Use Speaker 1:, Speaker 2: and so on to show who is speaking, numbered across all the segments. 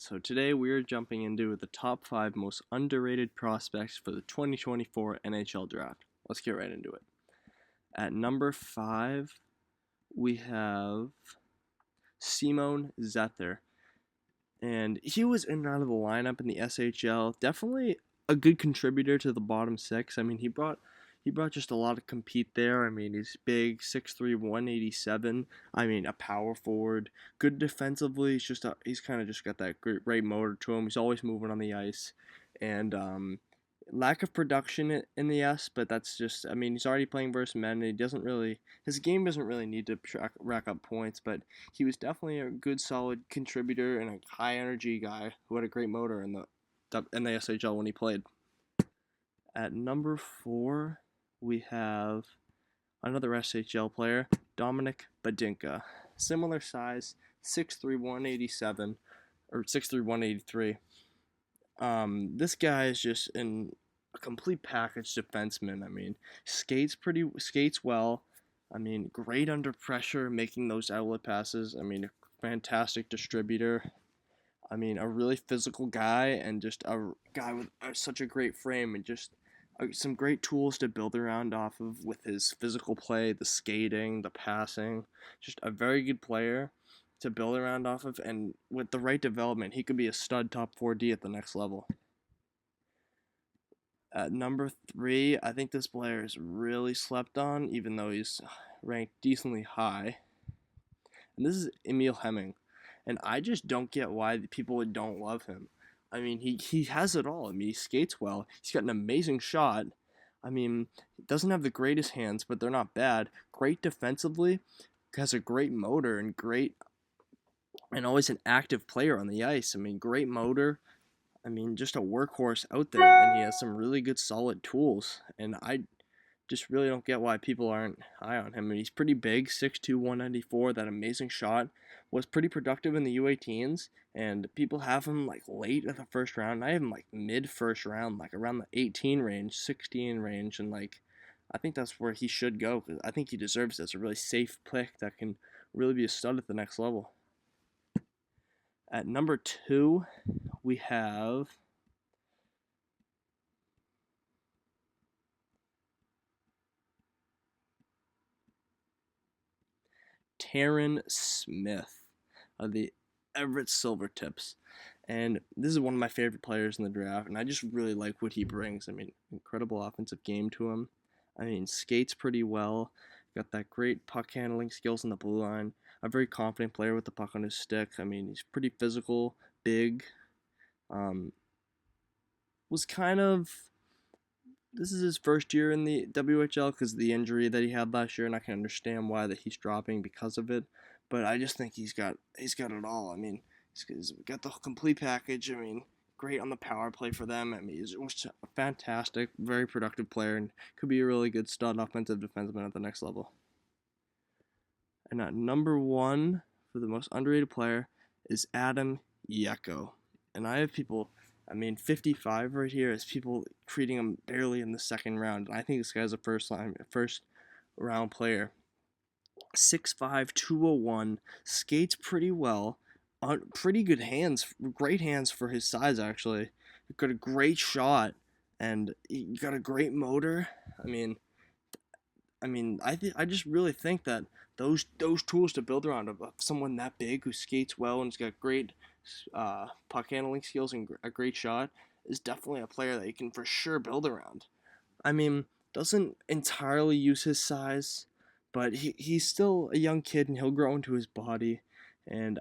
Speaker 1: So today we are jumping into the top 5 most underrated prospects for the 2024 NHL Draft. Let's get right into it. At number 5, we have Simon Zether. And he was in and out of the lineup in the SHL. Definitely a good contributor to the bottom 6. I mean, he brought just a lot of compete there. I mean, he's big, 6'3", 187. I mean, a power forward, good defensively. He's kind of just got that great motor to him. He's always moving on the ice, and lack of production in the S, but that's just, I mean, he's already playing versus men, and his game doesn't really need to rack up points, but he was definitely a good, solid contributor and a high energy guy who had a great motor in the SHL when he played. At number 4, we have another SHL player, Dominic Badinka. Similar size, 6'3", 187, or 6'3", 183. This guy is just a complete package defenseman. I mean, skates well. I mean, great under pressure, making those outlet passes. I mean, a fantastic distributor. I mean, a really physical guy, and just a guy with such a great frame, and just some great tools to build around off of with his physical play, the skating, the passing. Just a very good player to build around off of, and with the right development, he could be a stud top 4D at the next level. At number 3, I think this player is really slept on, even though he's ranked decently high. And this is Emil Hemming. And I just don't get why people don't love him. I mean, he has it all. I mean, he skates well. He's got an amazing shot. I mean, he doesn't have the greatest hands, but they're not bad. Great defensively, has a great motor, and always an active player on the ice. I mean, great motor. I mean, just a workhorse out there, and he has some really good, solid tools. And I just really don't get why people aren't high on him. I mean, he's pretty big, 6'2", 194. That amazing shot was pretty productive in the U18s, and people have him like late in the first round. I have him like mid first round, like around the 18 range, 16 range, and like I think that's where he should go, because I think he deserves it. It's a really safe pick that can really be a stud at the next level. At number 2, we have Taryn Smith of the Everett Silvertips. And this is one of my favorite players in the draft, and I just really like what he brings. I mean, incredible offensive game to him. I mean, skates pretty well. Got that great puck handling skills in the blue line. A very confident player with the puck on his stick. I mean, he's pretty physical, big. Was kind of This is his first year in the WHL because of the injury that he had last year, and I can understand why that he's dropping because of it. But I just think he's got it all. I mean, he's got the complete package. I mean, great on the power play for them. I mean, he's a fantastic, very productive player, and could be a really good stud offensive defenseman at the next level. And at number 1 for the most underrated player is Adam Yeko. And I have people, I mean, 55 right here is people treating him barely in the second round. I think this guy's a first round player. 6'5", 201, skates pretty well, pretty good hands, great hands for his size actually. He got a great shot, and he got a great motor. I just really think that those tools to build around of someone that big who skates well and has got great puck handling skills and a great shot is definitely a player that you can for sure build around. I mean, doesn't entirely use his size, but he's still a young kid and he'll grow into his body. And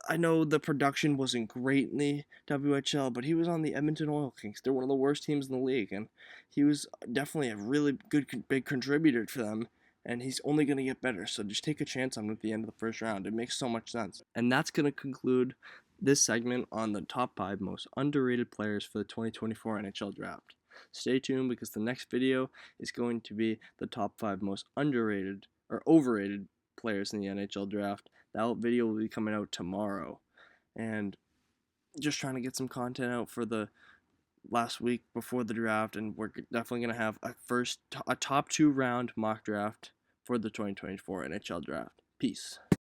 Speaker 1: I know the production wasn't great in the WHL, but he was on the Edmonton Oil Kings. They're one of the worst teams in the league, and he was definitely a really good big contributor to them, and he's only going to get better. So just take a chance on him at the end of the first round. It makes so much sense. And that's going to conclude this segment on the top 5 most underrated players for the 2024 NHL Draft. Stay tuned because the next video is going to be the top 5 most underrated or overrated players in the NHL Draft. That video will be coming out tomorrow, and just trying to get some content out for the last week before the draft, and we're definitely going to have a top 2 round mock draft for the 2024 NHL Draft. Peace.